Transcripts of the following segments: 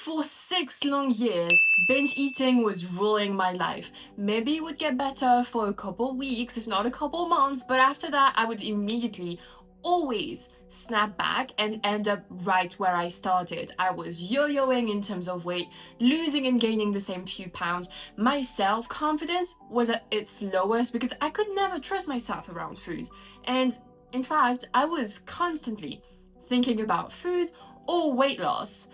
For 6 long years, binge eating was ruling my life. Maybe it would get better for a couple weeks, if not a couple months, but after that, I would immediately, always snap back and end up right where I started. I was yo-yoing in terms of weight, losing and gaining the same few pounds. My self-confidence was at its lowest because I could never trust myself around food. And in fact, I was constantly thinking about food or weight loss.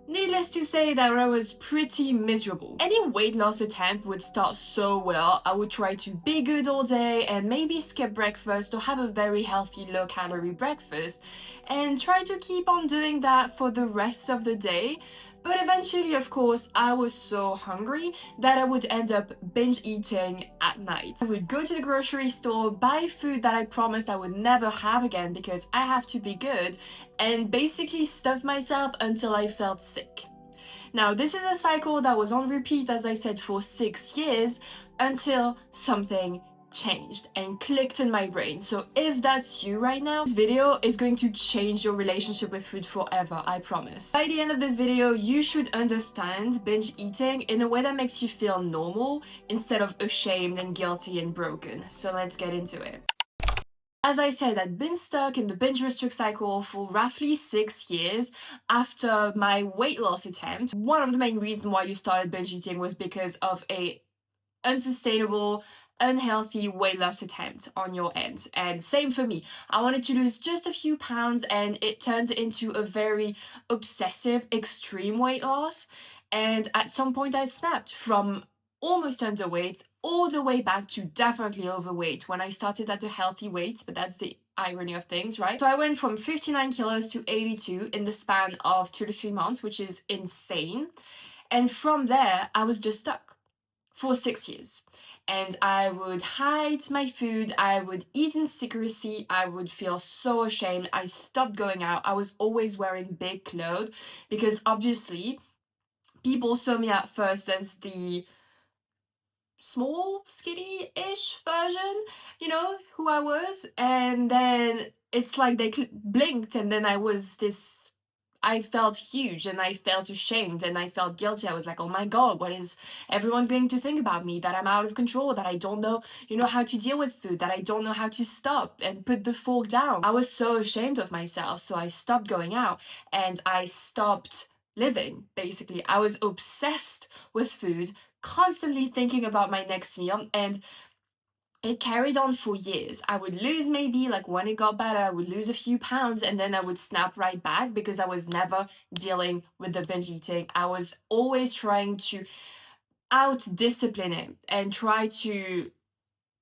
Needless to say that I was pretty miserable. Any weight loss attempt would start so well. I would try to be good all day and maybe skip breakfast or have a very healthy low-calorie breakfast and try to keep on doing that for the rest of the day. But eventually, of course, I was so hungry that I would end up binge eating at night. I would go to the grocery store, buy food that I promised I would never have again because I have to be good, and basically stuff myself until I felt sick. Now, this is a cycle that was on repeat, as I said, for 6 years until something changed and clicked in my brain. So if that's you right now, this video is going to change your relationship with food forever, I promise. By the end of this video, you should understand binge eating in a way that makes you feel normal instead of ashamed and guilty and broken. So let's get into it. As I said, I'd been stuck in the binge restrict cycle for roughly 6 years after my weight loss attempt. One of the main reasons why you started binge eating was because of a unsustainable, unhealthy weight loss attempt on your end. And same for me. I wanted to lose just a few pounds and it turned into a very obsessive, extreme weight loss. And at some point I snapped from almost underweight all the way back to definitely overweight when I started at a healthy weight, but that's the irony of things, right? So I went from 59 kilos to 82 in the span of 2 to 3 months, which is insane. And from there, I was just stuck for 6 years. And I would hide my food, I would eat in secrecy, I would feel so ashamed. I stopped going out. I was always wearing big clothes because obviously people saw me at first as the small, skinny-ish version, you know, who I was. And then it's like they blinked and then I felt huge and I felt ashamed and I felt guilty. I was like, oh my God, what is everyone going to think about me? That I'm out of control, that I don't know, how to deal with food, that I don't know how to stop and put the fork down. I was so ashamed of myself. So I stopped going out and I stopped living, basically. I was obsessed with food, constantly thinking about my next meal, and it carried on for years. I would lose maybe, like when it got better, I would lose a few pounds and then I would snap right back because I was never dealing with the binge eating. I was always trying to out-discipline it and try to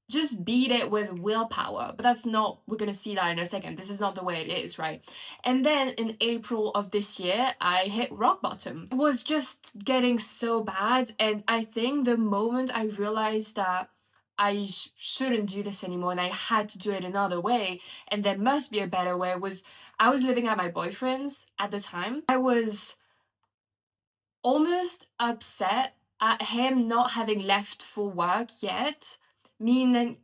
just beat it with willpower. But that's not, we're gonna see that in a second. This is not the way it is, right? And then in April of this year, I hit rock bottom. It was just getting so bad. And I think the moment I realized that I shouldn't do this anymore and I had to do it another way and there must be a better way was I was living at my boyfriend's at the time. I was almost upset at him not having left for work yet, meaning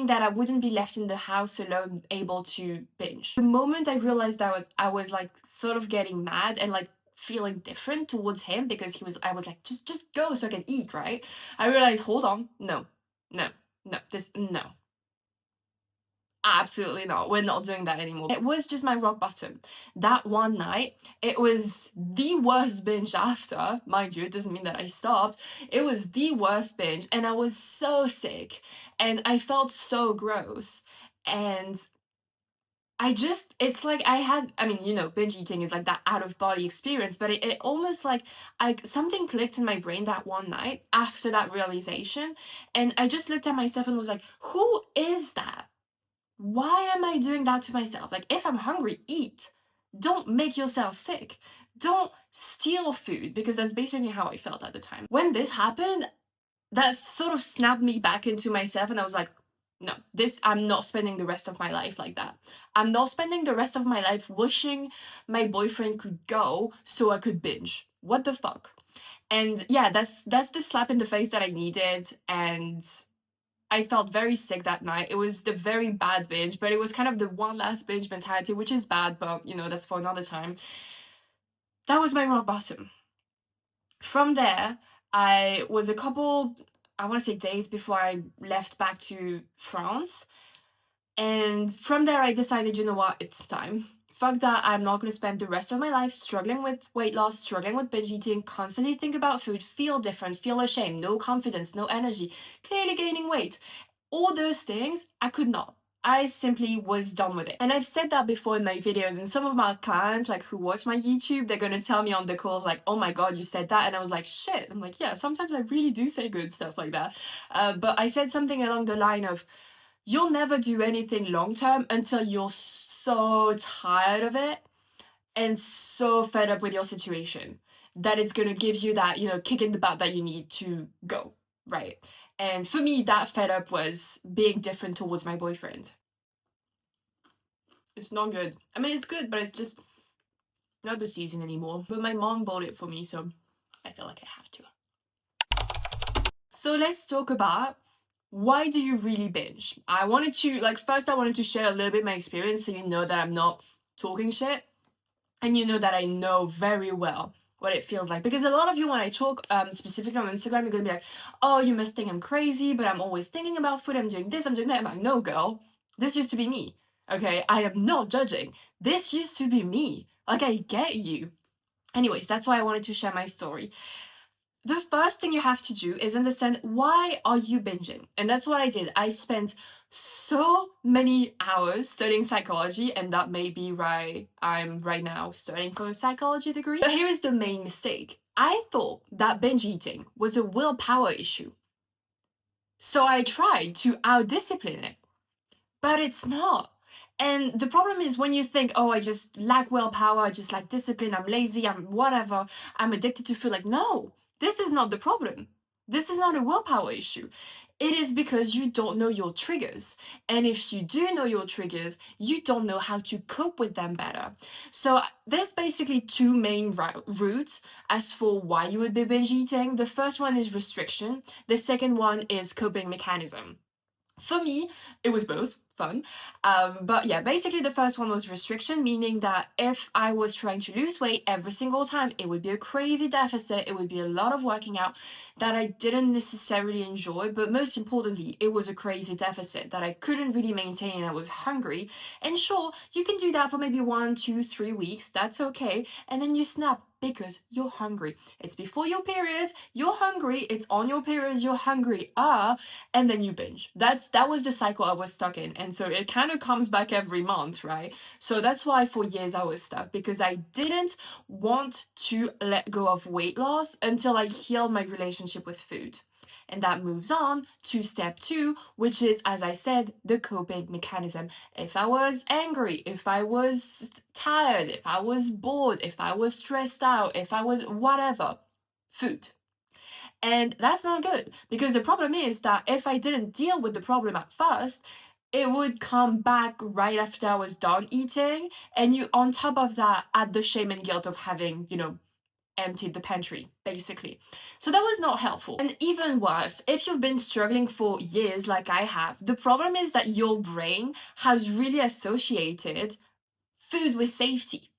that I wouldn't be left in the house alone able to binge. The moment I realized that I was like sort of getting mad and like feeling different towards him because I was like, just go so I can eat, right? I realized, hold on, no, absolutely not. We're not doing that anymore. It was just my rock bottom. That one night, it was the worst binge after. Mind you, it doesn't mean that I stopped. It was the worst binge and I was so sick and I felt so gross. And it's like binge eating is like that out of body experience, but it almost like something clicked in my brain that one night after that realization. And I just looked at myself and was like, who is that? Why am I doing that to myself? Like, if I'm hungry, eat. Don't make yourself sick. Don't steal food, because that's basically how I felt at the time. When this happened, that sort of snapped me back into myself and I was like, no, I'm not spending the rest of my life like that. I'm not spending the rest of my life wishing my boyfriend could go so I could binge. What the fuck? And yeah, that's the slap in the face that I needed, and I felt very sick that night. It was the very bad binge, but it was kind of the one last binge mentality, which is bad, but that's for another time. That was my rock bottom. From there, I was a couple, I want to say days before I left back to France. And from there, I decided, you know what, it's time. Fuck that, I'm not gonna spend the rest of my life struggling with weight loss, struggling with binge eating, constantly think about food, feel different, feel ashamed, no confidence, no energy, clearly gaining weight. All those things, I could not. I simply was done with it. And I've said that before in my videos, and some of my clients, like who watch my YouTube, they're gonna tell me on the calls, like, oh my god, you said that. And I was like, shit. I'm like, yeah, sometimes I really do say good stuff like that. But I said something along the line of, you'll never do anything long term until you're so tired of it and so fed up with your situation that it's gonna give you that, kick in the butt that you need to go, right? And for me, that fed up was being different towards my boyfriend. It's not good. I mean, it's good, but it's just not the season anymore. But my mom bought it for me, so I feel like I have to. So let's talk about, why do you really binge? I wanted to share a little bit my experience so you know that I'm not talking shit and you know that I know very well what it feels like. Because a lot of you, when I talk specifically on Instagram, you're gonna be like, oh, you must think I'm crazy, but I'm always thinking about food, I'm doing this, I'm doing that. I'm like, no, girl, this used to be me. Okay, I am not judging. This used to be me. Like, I get you. Anyways, that's why I wanted to share my story. The first thing you have to do is understand, why are you binging? And that's what I did. I spent so many hours studying psychology, and that may be why I'm right now studying for a psychology degree. But here is the main mistake. I thought that binge eating was a willpower issue. So I tried to out-discipline it, but it's not. And the problem is, when you think, oh, I just lack willpower, I just lack discipline, I'm lazy, I'm whatever, I'm addicted to food. Like, no, this is not the problem. This is not a willpower issue. It is because you don't know your triggers. And if you do know your triggers, you don't know how to cope with them better. So there's basically two main routes as for why you would be binge eating. The first one is restriction. The second one is coping mechanism. For me, it was both fun. But yeah, basically the first one was restriction, meaning that if I was trying to lose weight every single time, it would be a crazy deficit, it would be a lot of working out that I didn't necessarily enjoy, but most importantly, it was a crazy deficit that I couldn't really maintain and I was hungry. And sure, you can do that for maybe 1, 2, 3 weeks, that's okay, and then you snap because you're hungry. It's before your periods, you're hungry, it's on your periods, you're hungry, and then you binge. That was the cycle I was stuck in, and so it kind of comes back every month, right? So that's why for years I was stuck, because I didn't want to let go of weight loss until I healed my relationship with food. And that moves on to step 2, which is, as I said, the coping mechanism. If I was angry, if I was tired, if I was bored, if I was stressed out, if I was whatever, food. And that's not good, because the problem is that if I didn't deal with the problem at first, it would come back right after I was done eating, and you, on top of that, add the shame and guilt of having, emptied the pantry, basically. So that was not helpful. And even worse, if you've been struggling for years like I have, the problem is that your brain has really associated food with safety,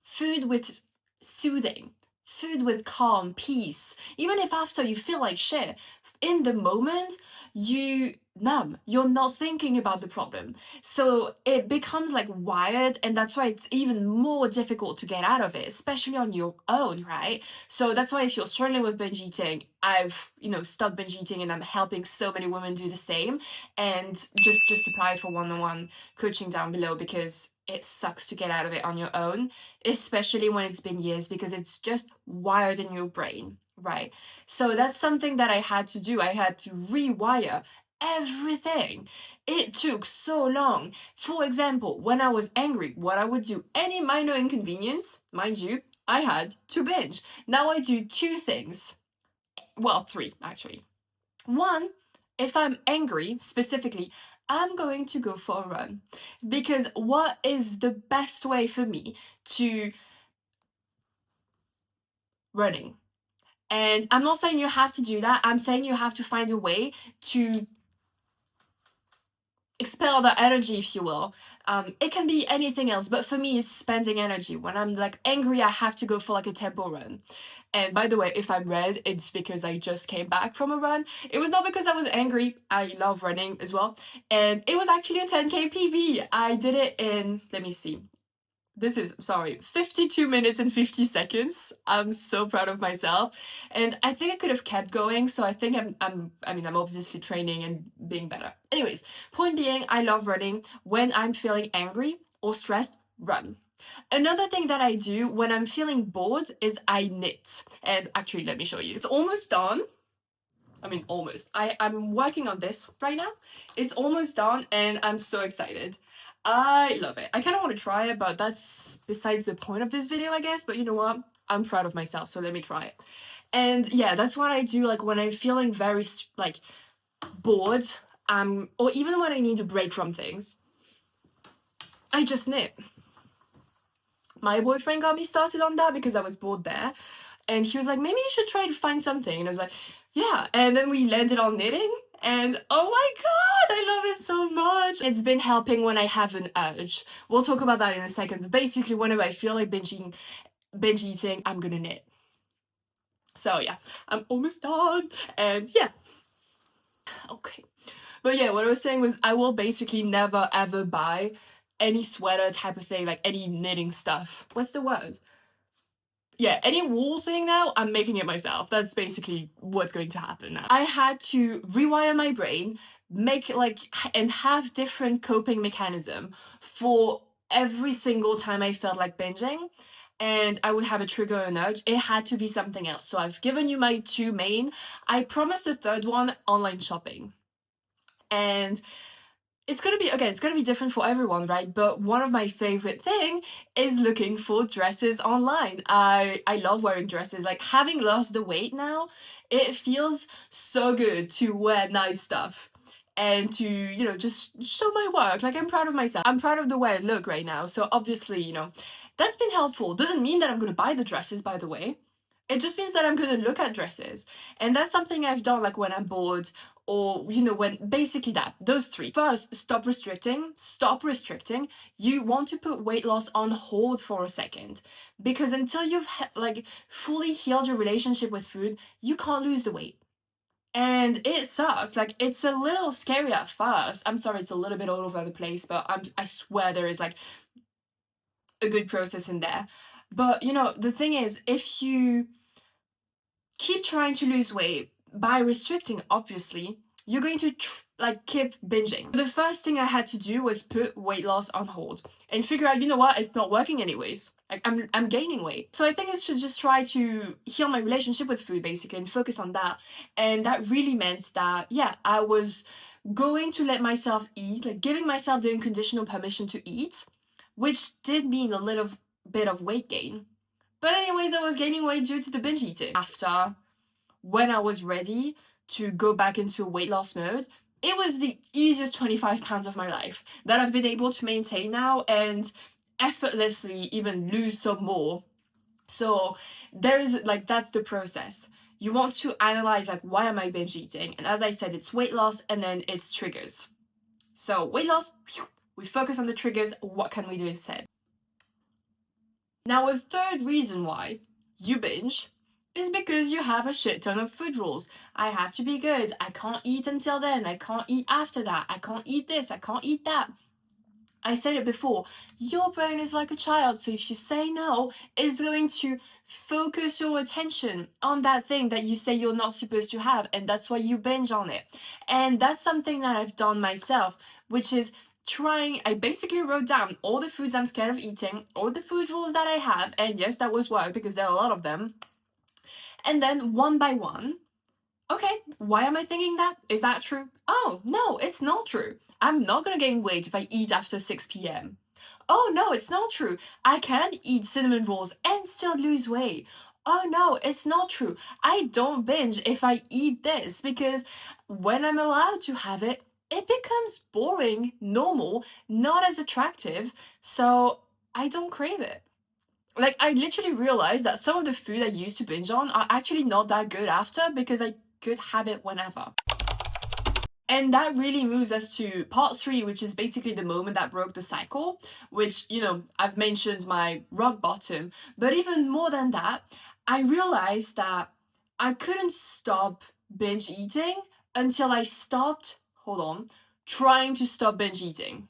food with soothing, food with calm, peace. Even if after you feel like shit, in the moment, you numb. You're not thinking about the problem. So it becomes like wired, and that's why it's even more difficult to get out of it, especially on your own, right? So that's why if you're struggling with binge eating, I've, stopped binge eating, and I'm helping so many women do the same. And just apply for one-on-one coaching down below, because it sucks to get out of it on your own, especially when it's been years, because it's just wired in your brain, right? So that's something that I had to do. I had to rewire everything. It took so long. For example, when I was angry, what I would do, any minor inconvenience, mind you, I had to binge. Now I do 2 things. Well, 3 actually. One, if I'm angry specifically, I'm going to go for a run, because what is the best way for me to running? And I'm not saying you have to do that. I'm saying you have to find a way to expel the energy, if you will. It can be anything else, but for me, it's spending energy. When I'm like angry, I have to go for like a tempo run. And by the way, if I'm red, it's because I just came back from a run. It was not because I was angry. I love running as well. And it was actually a 10K PB. I did it in, let me see. This is, sorry, 52 minutes and 50 seconds. I'm so proud of myself. And I think I could have kept going, so I think I'm obviously training and being better. Anyways, point being, I love running. When I'm feeling angry or stressed, run. Another thing that I do when I'm feeling bored is I knit. And actually, let me show you. It's almost done. I mean, almost. I'm working on this right now. It's almost done and I'm so excited. I love it. I kind of want to try it, but that's besides the point of this video, I guess. But you know what? I'm proud of myself, so let me try it. And yeah, that's what I do, like, when I'm feeling very, like, bored, or even when I need a break from things. I just knit. My boyfriend got me started on that because I was bored there. And he was like, maybe you should try to find something. And I was like, yeah. And then we landed on knitting. And oh my god, I love it so much. It's been helping when I have an urge. We'll talk about that in a second. But basically, whenever I feel like binge eating, I'm gonna knit. So yeah, I'm almost done. And yeah. Okay. But yeah, what I was saying was I will basically never ever buy any sweater type of thing, like any knitting stuff. What's the word? Yeah, any wool thing now, I'm making it myself. That's basically what's going to happen now. I had to rewire my brain, and have different coping mechanism for every single time I felt like binging. And I would have a trigger or an urge, it had to be something else. So I've given you my two main. I promised a third one, online shopping. And it's gonna be different for everyone, right? But one of my favorite thing is looking for dresses online. I love wearing dresses. Like, having lost the weight now, it feels so good to wear nice stuff and to, you know, just show my work. Like, I'm proud of myself. I'm proud of the way I look right now. So obviously, you know, that's been helpful. Doesn't mean that I'm gonna buy the dresses, by the way. It just means that I'm gonna look at dresses. And that's something I've done, like, when I'm bored, or, you know, when basically those three. First, stop restricting. You want to put weight loss on hold for a second, because until you've like fully healed your relationship with food, you can't lose the weight. And it sucks. Like, it's a little scary at first. I'm sorry, it's a little bit all over the place, but I swear there is like a good process in there. But you know, the thing is, if you keep trying to lose weight by restricting, obviously, you're going to keep binging. The first thing I had to do was put weight loss on hold and figure out, you know what, it's not working anyways. Like, I'm gaining weight. So I think I should just try to heal my relationship with food, basically, and focus on that. And that really meant that, yeah, I was going to let myself eat, like giving myself the unconditional permission to eat, which did mean a little bit of weight gain. But anyways, I was gaining weight due to the binge eating. After, when I was ready to go back into weight loss mode, it was the easiest 25 pounds of my life that I've been able to maintain now and effortlessly even lose some more. So there is, like, that's the process. You want to analyze, like, why am I binge eating? And as I said, it's weight loss and then it's triggers. So weight loss, we focus on the triggers. What can we do instead? Now, a third reason why you binge is because you have a shit ton of food rules. I have to be good. I can't eat until then. I can't eat after that. I can't eat this. I can't eat that. I said it before, your brain is like a child, so if you say no, it's going to focus your attention on that thing that you say you're not supposed to have, and that's why you binge on it. And that's something that I've done myself, which is I basically wrote down all the foods I'm scared of eating, all the food rules that I have, and yes, that was work because there are a lot of them. And then one by one, okay, why am I thinking that? Is that true? Oh, no, it's not true. I'm not gonna gain weight if I eat after 6 p.m. Oh, no, it's not true. I can eat cinnamon rolls and still lose weight. Oh, no, it's not true. I don't binge if I eat this, because when I'm allowed to have it, it becomes boring, normal, not as attractive, so I don't crave it. Like, I literally realized that some of the food I used to binge on are actually not that good after, because I could have it whenever. And that really moves us to part three, which is basically the moment that broke the cycle, which, I've mentioned my rock bottom. But even more than that, I realized that I couldn't stop binge eating until I stopped, hold on, trying to stop binge eating.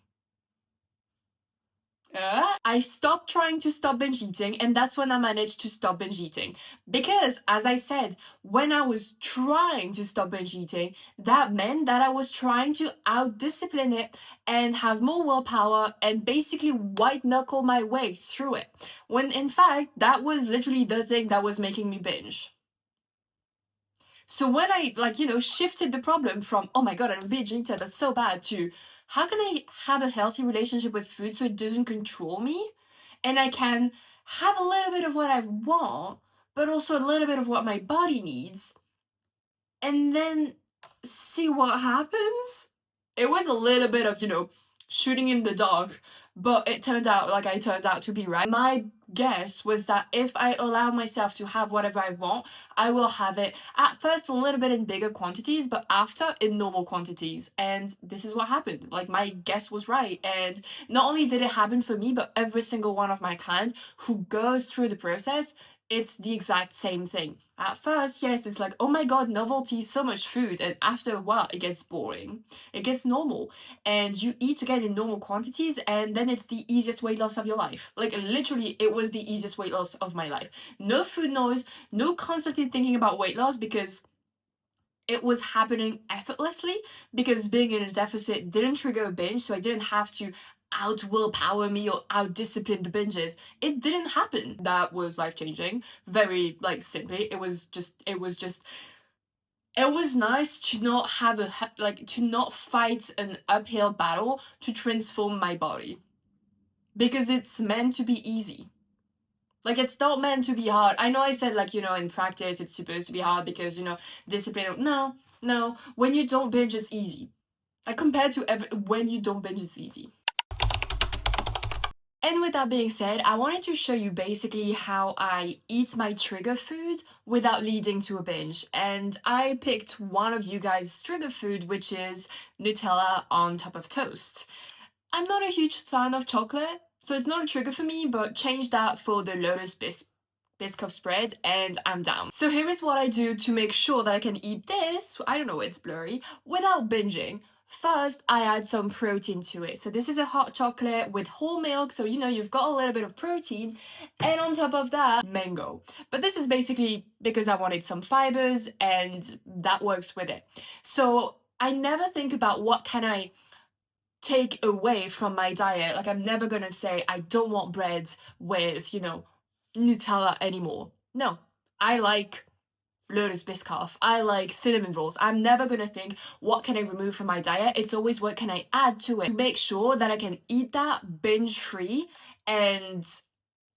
I stopped trying to stop binge eating, and that's when I managed to stop binge eating. Because, as I said, when I was trying to stop binge eating, that meant that I was trying to out discipline it and have more willpower and basically white knuckle my way through it. When in fact, that was literally the thing that was making me binge. So when I shifted the problem from oh my god I'm binge eater that's so bad to how can I have a healthy relationship with food so it doesn't control me and I can have a little bit of what I want but also a little bit of what my body needs and then see what happens. It was a little bit of, shooting in the dark, but it turned out like I turned out to be right. My guess was that if I allow myself to have whatever I want, I will have it at first a little bit in bigger quantities, but after in normal quantities. And this is what happened. Like my guess was right. And not only did it happen for me, but every single one of my clients who goes through the process, it's the exact same thing. At first, yes, it's like, oh my god, novelty, so much food, and after a while, it gets boring. It gets normal, and you eat again in normal quantities, and then it's the easiest weight loss of your life. Like, literally, it was the easiest weight loss of my life. No food noise, no constantly thinking about weight loss because it was happening effortlessly because being in a deficit didn't trigger a binge, so I didn't have to out willpower me or out discipline the binges. It didn't happen. That was life changing. Very simply, it was nice to not have to not fight an uphill battle to transform my body because it's meant to be easy. Like, it's not meant to be hard. I know I said, in practice, it's supposed to be hard because, discipline. No, no. When you don't binge, it's easy. Like, compared to when you don't binge, it's easy. And with that being said, I wanted to show you basically how I eat my trigger food without leading to a binge. And I picked one of you guys' trigger food, which is Nutella on top of toast. I'm not a huge fan of chocolate, so it's not a trigger for me, but change that for the Lotus Biscoff spread and I'm down. So here is what I do to make sure that I can eat this, I don't know, it's blurry, without binging. First, I add some protein to it. So this is a hot chocolate with whole milk, so you've got a little bit of protein, and on top of that, mango. But this is basically because I wanted some fibers, and that works with it. So I never think about what can I take away from my diet. Like, I'm never gonna say I don't want bread with, Nutella anymore. No, I like Lotus Biscoff. I like cinnamon rolls. I'm never gonna think what can I remove from my diet. It's always what can I add to it to make sure that I can eat that binge free and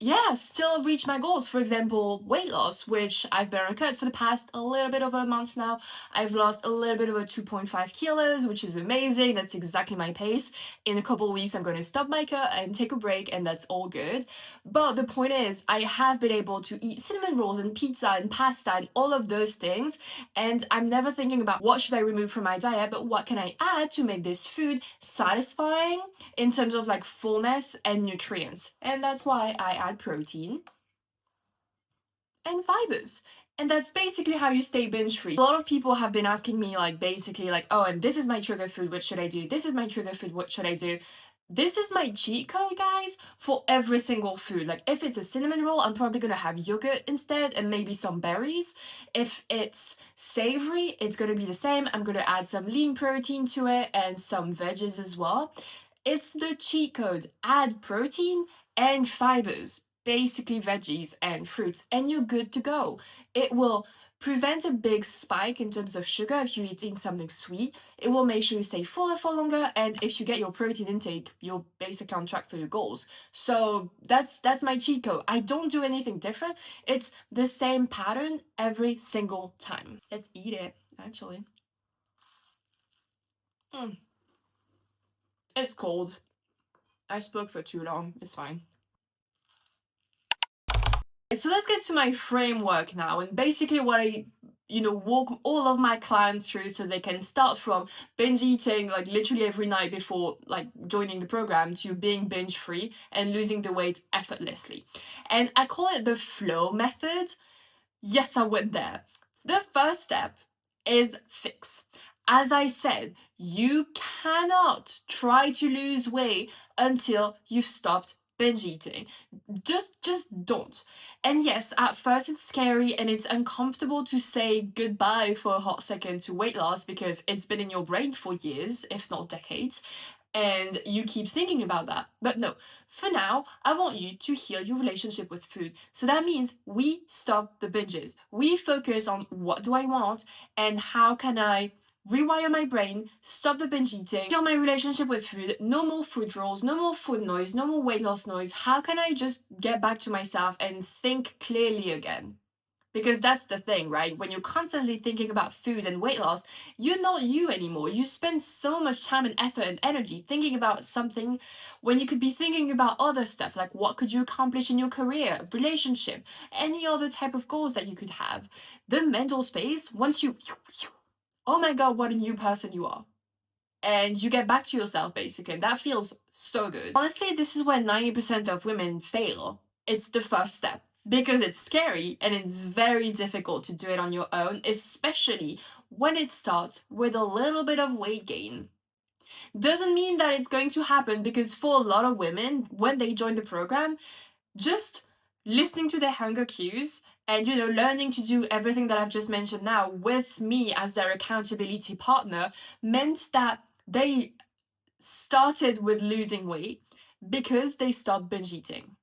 yeah, still reach my goals. For example, weight loss, which I've been on a cut for the past a little bit over a month now. I've lost a little bit over 2.5 kilos, which is amazing. That's exactly my pace. In a couple of weeks, I'm going to stop my cut and take a break, and that's all good. But the point is, I have been able to eat cinnamon rolls and pizza and pasta and all of those things, and I'm never thinking about what should I remove from my diet, but what can I add to make this food satisfying in terms of fullness and nutrients. And that's why I add protein and fibers. And that's basically how you stay binge free. A lot of people have been asking me oh, and this is my trigger food, what should I do? This is my trigger food, what should I do? This is my cheat code, guys, for every single food. Like, if it's a cinnamon roll, I'm probably gonna have yogurt instead and maybe some berries. If it's savory, it's gonna be the same. I'm gonna add some lean protein to it and some veggies as well. It's the cheat code. Add protein and fibers, basically veggies and fruits, and you're good to go. It will prevent a big spike in terms of sugar if you're eating something sweet. It will make sure you stay fuller for longer, and if you get your protein intake, you're basically on track for your goals. So that's my cheat code. I don't do anything different. It's the same pattern every single time. Let's eat it, actually. It's cold. I spoke for too long. It's fine. So let's get to my framework now, and basically what I walk all of my clients through so they can start from binge eating like literally every night before like joining the program to being binge free and losing the weight effortlessly. And I call it the flow method. Yes, I went there. The first step is fix. As I said, you cannot try to lose weight until you've stopped binge eating. Just don't. And yes, at first it's scary and it's uncomfortable to say goodbye for a hot second to weight loss because it's been in your brain for years, if not decades, and you keep thinking about that. But no, for now, I want you to heal your relationship with food. So that means we stop the binges. We focus on what do I want and how can I rewire my brain, stop the binge eating, heal my relationship with food, no more food rules, no more food noise, no more weight loss noise. How can I just get back to myself and think clearly again? Because that's the thing, right? When you're constantly thinking about food and weight loss, you're not you anymore. You spend so much time and effort and energy thinking about something when you could be thinking about other stuff, like what could you accomplish in your career, relationship, any other type of goals that you could have. The mental space, once you, oh my god, what a new person you are. And you get back to yourself, basically. And that feels so good. Honestly, this is where 90% of women fail. It's the first step. Because it's scary and it's very difficult to do it on your own, especially when it starts with a little bit of weight gain. Doesn't mean that it's going to happen, because for a lot of women, when they join the program, just listening to their hunger cues and learning to do everything that I've just mentioned now with me as their accountability partner meant that they started with losing weight because they stopped binge eating.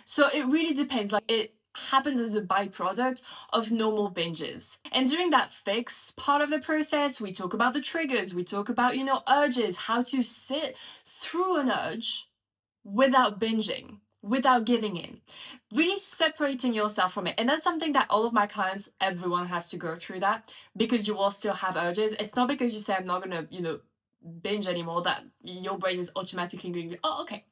So it really depends. Like, it happens as a byproduct of normal binges. And during that fix part of the process, we talk about the triggers, we talk about, urges, how to sit through an urge without binging, without giving in, really separating yourself from it. And that's something that all of my clients, everyone has to go through that, because you will still have urges. It's not because you say I'm not gonna, binge anymore that your brain is automatically going, oh, okay.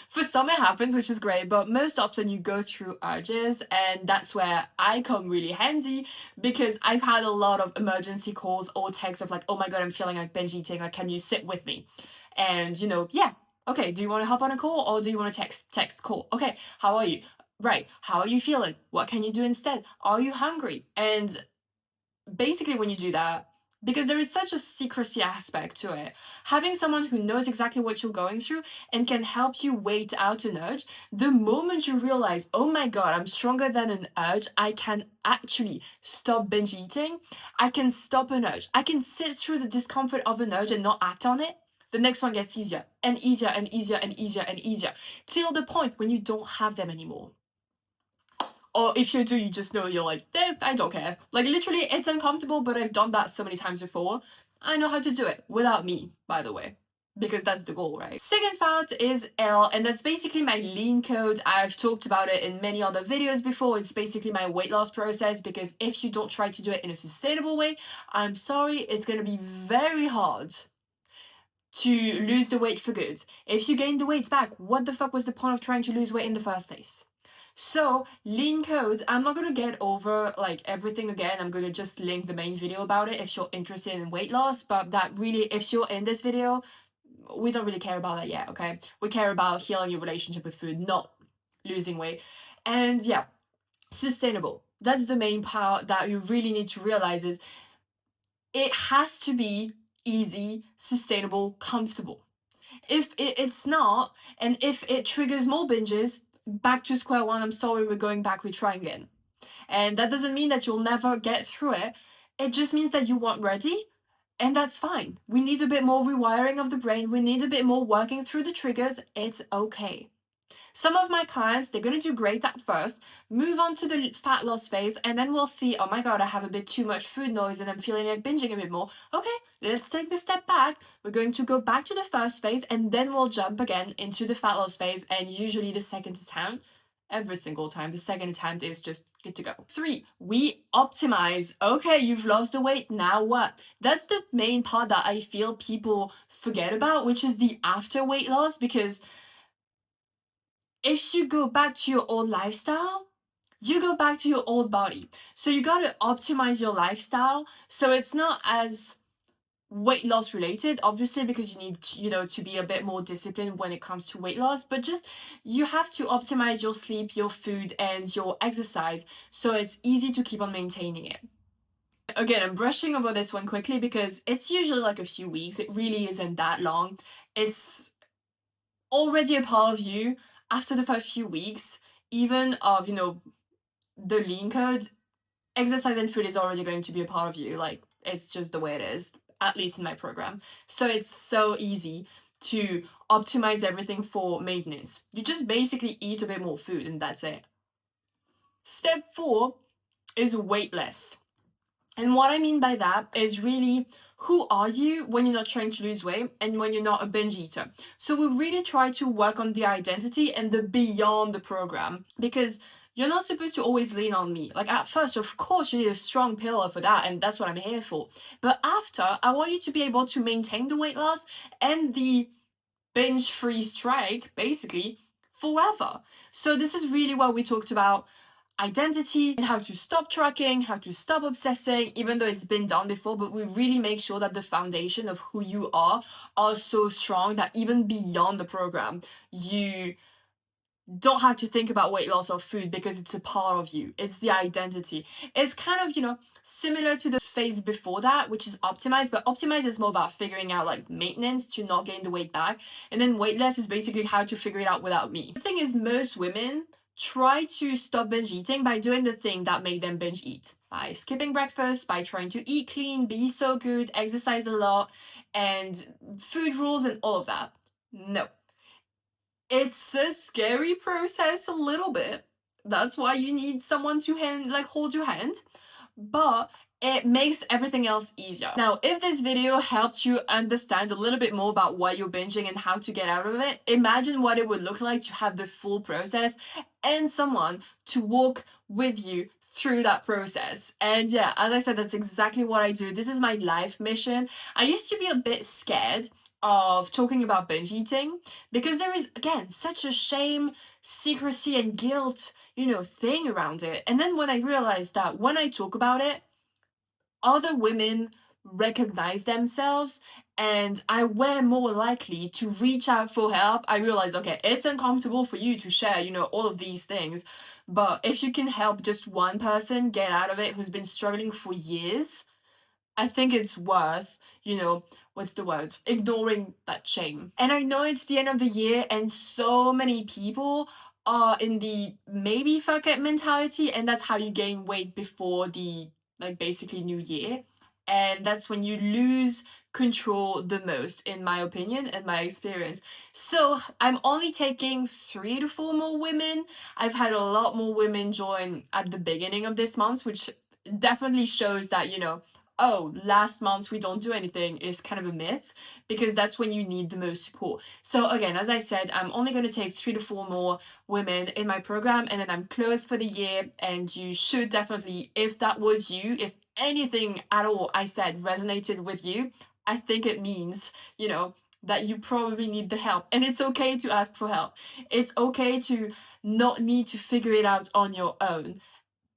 For some it happens, which is great, but most often you go through urges, and that's where I come really handy, because I've had a lot of emergency calls or texts of like, oh my god, I'm feeling like binge eating, like, can you sit with me? And yeah, okay, do you want to hop on a call or do you want to text, call? Okay, how are you? Right, how are you feeling? What can you do instead? Are you hungry? And basically when you do that, because there is such a secrecy aspect to it, having someone who knows exactly what you're going through and can help you wait out an urge, the moment you realize, oh my god, I'm stronger than an urge, I can actually stop binge eating, I can stop an urge, I can sit through the discomfort of an urge and not act on it, the next one gets easier and easier and easier and easier and easier, till the point when you don't have them anymore. Or if you do, you just know you're like, I don't care. Like, literally, it's uncomfortable, but I've done that so many times before. I know how to do it without me, by the way, because that's the goal, right? Second part is L, and that's basically my lean code. I've talked about it in many other videos before. It's basically my weight loss process, because if you don't try to do it in a sustainable way, I'm sorry, it's gonna be very hard to lose the weight for good. If you gain the weight back, what the fuck was the point of trying to lose weight in the first place? So, lean code, I'm not gonna get over like everything again. I'm gonna just link the main video about it if you're interested in weight loss. But that really, if you're in this video, we don't really care about that yet, okay? We care about healing your relationship with food, not losing weight. And yeah, sustainable. That's the main part that you really need to realize, is it has to be easy, sustainable, comfortable. If it's not, and if it triggers more binges, back to square one, I'm sorry, we're going back, we're trying again. And that doesn't mean that you'll never get through it. It just means that you weren't ready, and that's fine. We need a bit more rewiring of the brain. We need a bit more working through the triggers. It's okay. Some of my clients, they're going to do great at first, move on to the fat loss phase, and then we'll see, oh my god, I have a bit too much food noise and I'm feeling like binging a bit more. Okay, let's take a step back. We're going to go back to the first phase, and then we'll jump again into the fat loss phase, and usually the second attempt, every single time, the second attempt is just good to go. 3, we optimize. Okay, you've lost the weight, now what? That's the main part that I feel people forget about, which is the after weight loss, because if you go back to your old lifestyle, you go back to your old body. So you gotta optimize your lifestyle so it's not as weight loss related, obviously, because you need to be a bit more disciplined when it comes to weight loss, but just you have to optimize your sleep, your food, and your exercise so it's easy to keep on maintaining it. Again, I'm brushing over this one quickly because it's usually like a few weeks. It really isn't that long. It's already a part of you after the first few weeks, even of the lean code. Exercise and food is already going to be a part of you. Like, it's just the way it is, at least in my program. So it's so easy to optimize everything for maintenance. You just basically eat a bit more food and that's it. Step 4 is weightless. And what I mean by that is really, who are you when you're not trying to lose weight and when you're not a binge eater? So we really try to work on the identity and the beyond the program, because you're not supposed to always lean on me. Like, at first, of course, you need a strong pillar for that, and that's what I'm here for. But after, I want you to be able to maintain the weight loss and the binge-free strike, basically, forever. So this is really what we talked about: identity and how to stop tracking, how to stop obsessing, even though it's been done before, but we really make sure that the foundation of who you are so strong that even beyond the program, you don't have to think about weight loss or food because it's a part of you. It's the identity. It's kind of, similar to the phase before that, which is optimize, but optimize is more about figuring out like maintenance to not gain the weight back. And then weightless is basically how to figure it out without me. The thing is, most women try to stop binge eating by doing the thing that made them binge eat. By skipping breakfast, by trying to eat clean, be so good, exercise a lot, and food rules and all of that. No. It's a scary process a little bit. That's why you need someone to hold your hand. But it makes everything else easier. Now, if this video helped you understand a little bit more about why you're binging and how to get out of it, imagine what it would look like to have the full process and someone to walk with you through that process. And yeah, as I said, that's exactly what I do. This is my life mission. I used to be a bit scared of talking about binge eating because there is, again, such a shame, secrecy, and guilt thing around it. And then when I realized that when I talk about it, other women recognize themselves and I were more likely to reach out for help, I realized, okay, it's uncomfortable for you to share, all of these things. But if you can help just one person get out of it who's been struggling for years, I think it's worth, what's the word? Ignoring that shame. And I know it's the end of the year and so many people are in the maybe fuck it mentality, and that's how you gain weight before the basically new year. And that's when you lose control the most, in my opinion and my experience. So I'm only taking 3 to 4 more women. I've had a lot more women join at the beginning of this month, which definitely shows that, oh, last month we don't do anything is kind of a myth, because that's when you need the most support. So again, as I said, I'm only going to take 3 to 4 more women in my program and then I'm closed for the year. And you should definitely, if that was you, if anything at all I said resonated with you, I think it means, that you probably need the help. And it's okay to ask for help. It's okay to not need to figure it out on your own,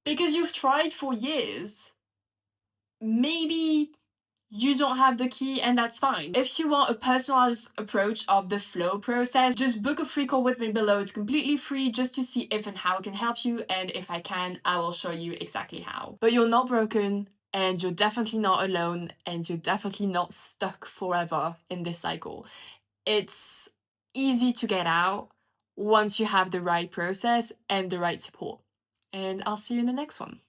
because you've tried for years. Maybe you don't have the key, and that's fine. If you want a personalized approach of the flow process, just book a free call with me below. It's completely free, just to see if and how I can help you, and if I can, I will show you exactly how. But you're not broken, and you're definitely not alone, and you're definitely not stuck forever in this cycle. It's easy to get out once you have the right process and the right support. And I'll see you in the next one.